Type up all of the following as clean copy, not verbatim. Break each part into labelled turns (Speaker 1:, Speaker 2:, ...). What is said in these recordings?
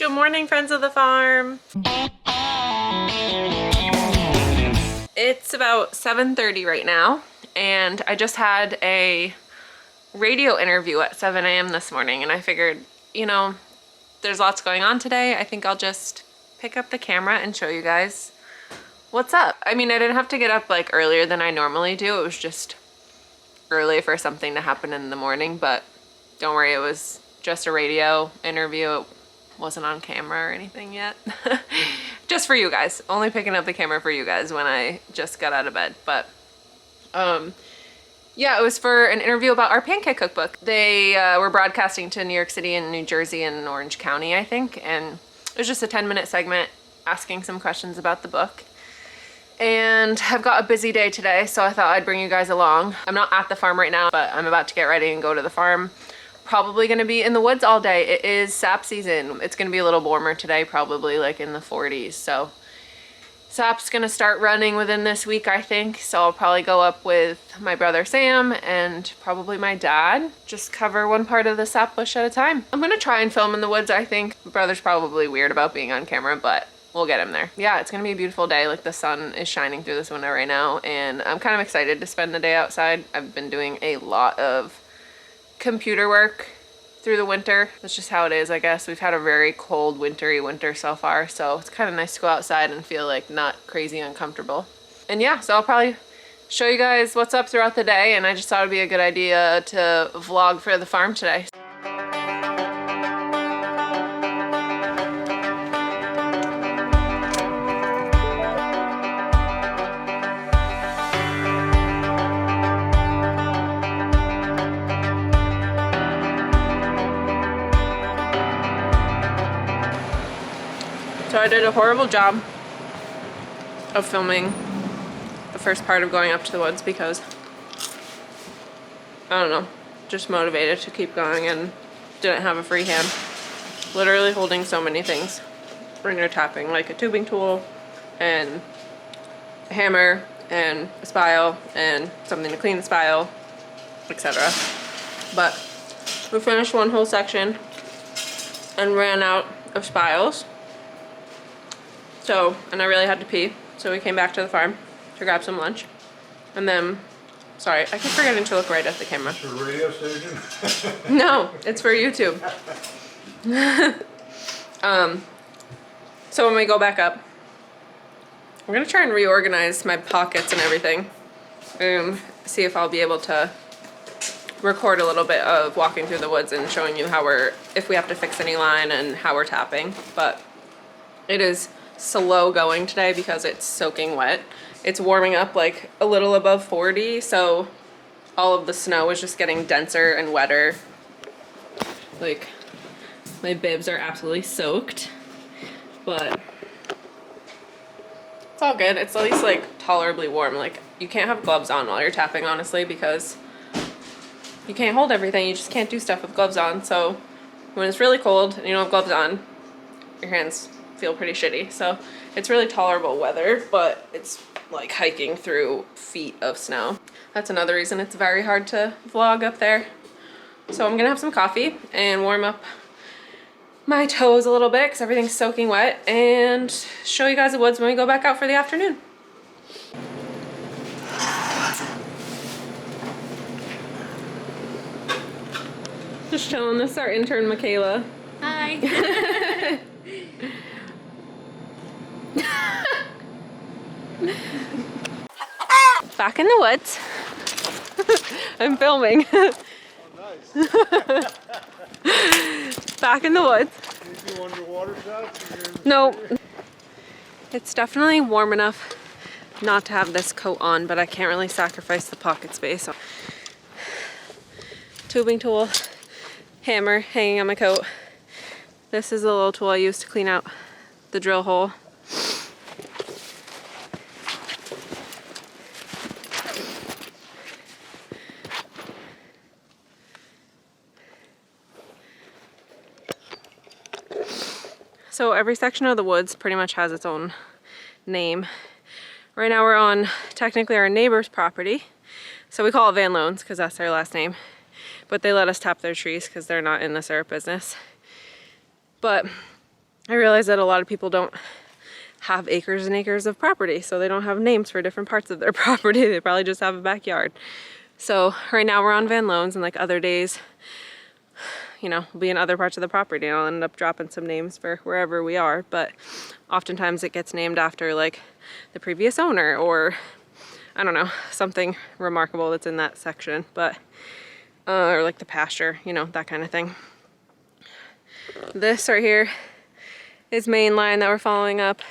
Speaker 1: Good morning, friends of the farm. It's about 7:30 right now, and I just had a radio interview at 7 a.m. this morning, and I figured, you know, there's lots going on today. I think I'll just pick up the camera and show you guys what's up. I mean, I didn't have to get up like earlier than I normally do. It was just early for something to happen in the morning, but don't worry, it was just a radio interview. It wasn't on camera or anything yet. Just for you guys. Only picking up the camera for you guys when I just got out of bed. But yeah, it was for an interview about our pancake cookbook. They were broadcasting to New York City and New Jersey and Orange County, I think, and it was just a 10-minute segment asking some questions about the book. And I've got a busy day today, so I thought I'd bring you guys along. I'm not at the farm right now, but I'm about to get ready and go to the farm. Probably gonna be in the woods all day. It is sap season. It's gonna be a little warmer today, probably like in the 40s. So sap's gonna start running within this week, I think. So I'll probably go up with my brother Sam and probably my dad. Just cover one part of the sap bush at a time. I'm gonna try and film in the woods, I think. My brother's probably weird about being on camera, but we'll get him there. Yeah, it's gonna be a beautiful day. Like the sun is shining through this window right now, and I'm kind of excited to spend the day outside. I've been doing a lot of computer work through the winter. That's just how it is, I guess. We've had a very cold, wintry winter so far, so it's kind of nice to go outside and feel like not crazy uncomfortable. And yeah, so I'll probably show you guys what's up throughout the day, and I just thought it'd be a good idea to vlog for the farm today. So I did a horrible job of filming the first part of going up to the woods because, I don't know, just motivated to keep going and didn't have a free hand. Literally holding so many things when you're tapping, like a tubing tool and a hammer and a spile and something to clean the spile, etc. But we finished one whole section and ran out of spiles. So, and I really had to pee, so we came back to the farm to grab some lunch. And then, sorry, I keep forgetting to look right at the camera.
Speaker 2: For a radio station?
Speaker 1: No, it's for YouTube. So when we go back up, we're gonna try and reorganize my pockets and everything. See if I'll be able to record a little bit of walking through the woods and showing you how if we have to fix any line and how we're tapping. But it is slow going today because it's soaking wet. It's warming up like a little above 40, so all of the snow is just getting denser and wetter. Like, my bibs are absolutely soaked, but it's all good. It's at least like tolerably warm. Like, you can't have gloves on while you're tapping, honestly, because you can't hold everything. You just can't do stuff with gloves on. So when it's really cold and you don't have gloves on, your hands feel pretty shitty. So it's really tolerable weather, but it's like hiking through feet of snow. That's another reason it's very hard to vlog up there. So I'm gonna have some coffee and warm up my toes a little bit because everything's soaking wet, and show you guys the woods when we go back out for the afternoon. Just chilling. This is our intern, Michaela.
Speaker 3: Hi.
Speaker 1: Back in the woods. I'm filming.
Speaker 2: Oh, nice.
Speaker 1: Back in the woods.
Speaker 2: You do underwater shots?
Speaker 1: No. It's definitely warm enough not to have this coat on, but I can't really sacrifice the pocket space. Tubing tool, hammer hanging on my coat. This is a little tool I use to clean out the drill hole. So every section of the woods pretty much has its own name. Right now we're on technically our neighbor's property. So we call it Van Loans because that's their last name. But they let us tap their trees because they're not in the syrup business. But I realize that a lot of people don't have acres and acres of property, so they don't have names for different parts of their property. They probably just have a backyard. So right now we're on Van Loans, and like other days, you know, we'll be in other parts of the property and I'll end up dropping some names for wherever we are, but oftentimes it gets named after like the previous owner or I don't know, something remarkable that's in that section, but or like the pasture, you know, that kind of thing. This right here is main line that we're following up.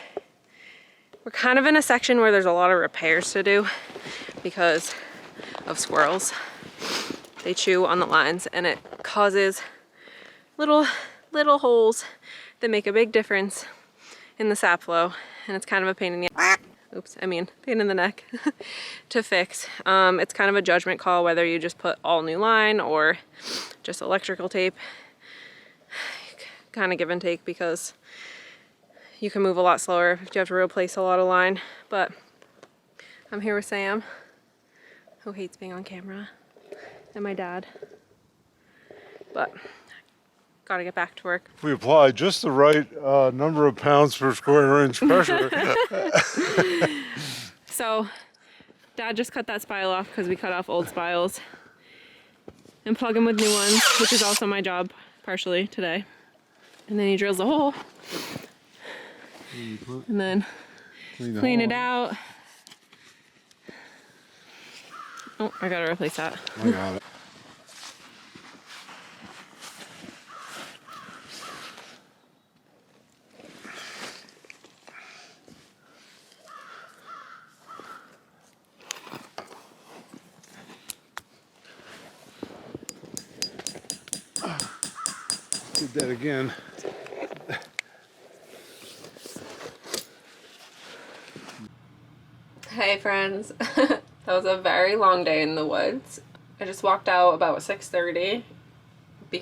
Speaker 1: We're kind of in a section where there's a lot of repairs to do because of squirrels. They chew on the lines and it causes little holes that make a big difference in the sap flow, and it's kind of a pain in the pain in the neck to fix. It's kind of a judgment call whether you just put all new line or just electrical tape. Kind of give and take because you can move a lot slower if you have to replace a lot of line. But I'm here with Sam, who hates being on camera, and my dad. But gotta get back to work.
Speaker 2: If we apply just the right number of pounds per square inch pressure.
Speaker 1: So Dad just cut that spile off because we cut off old spiles and plug them with new ones, which is also my job partially today. And then he drills a hole and then clean it out. Oh, I gotta replace that.
Speaker 2: I got it. Did that again.
Speaker 1: Hey friends, that was a very long day in the woods. I just walked out about 6:30,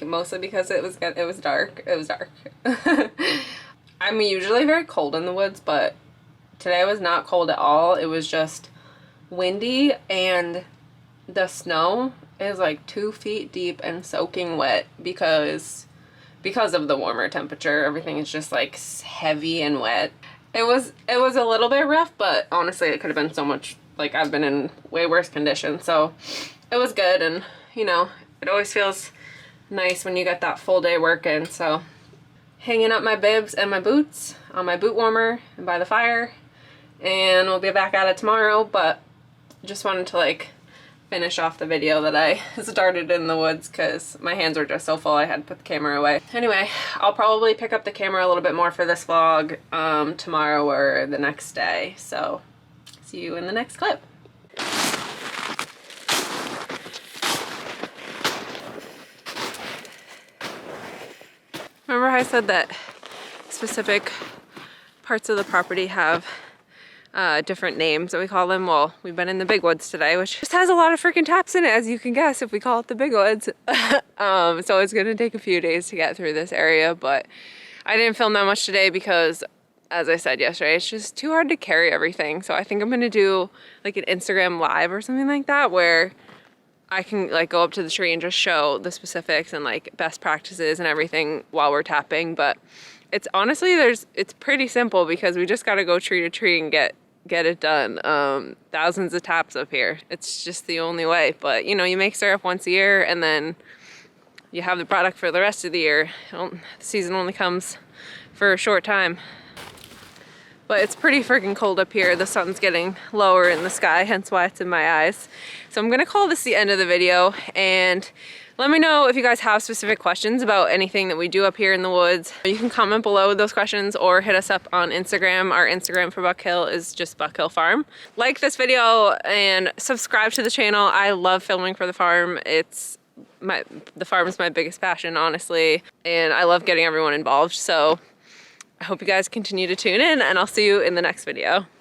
Speaker 1: mostly because it was dark. It was dark. I'm usually very cold in the woods, but today was not cold at all. It was just windy and the snow is like 2 feet deep and soaking wet because of the warmer temperature. Everything is just like heavy and wet. It was a little bit rough, but honestly it could have been so much, like I've been in way worse conditions, so it was good. And you know, it always feels nice when you get that full day working. So hanging up my bibs and my boots on my boot warmer and by the fire, and we'll be back at it tomorrow. But just wanted to like finish off the video that I started in the woods because my hands were just so full I had to put the camera away. Anyway, I'll probably pick up the camera a little bit more for this vlog tomorrow or the next day. So see you in the next clip. Remember how I said that specific parts of the property have different names that we call them? Well, we've been in the big woods today, which just has a lot of freaking taps in it, as you can guess, if we call it the big woods. So it's gonna take a few days to get through this area, but I didn't film that much today because, as I said yesterday, it's just too hard to carry everything. So I think I'm gonna do like an Instagram live or something like that where I can like go up to the tree and just show the specifics and like best practices and everything while we're tapping. But it's honestly, it's pretty simple because we just gotta go tree to tree and get it done. Thousands of taps up here. It's just the only way. But you know, you make syrup once a year and then you have the product for the rest of the year. The season only comes for a short time. But it's pretty freaking cold up here. The sun's getting lower in the sky, hence why it's in my eyes. So I'm gonna call this the end of the video, and let me know if you guys have specific questions about anything that we do up here in the woods. You can comment below with those questions or hit us up on Instagram. Our Instagram for Buck Hill is just Buck Hill Farm. Like this video and subscribe to the channel. I love filming for the farm. The farm is my biggest passion, honestly, and I love getting everyone involved. So I hope you guys continue to tune in, and I'll see you in the next video.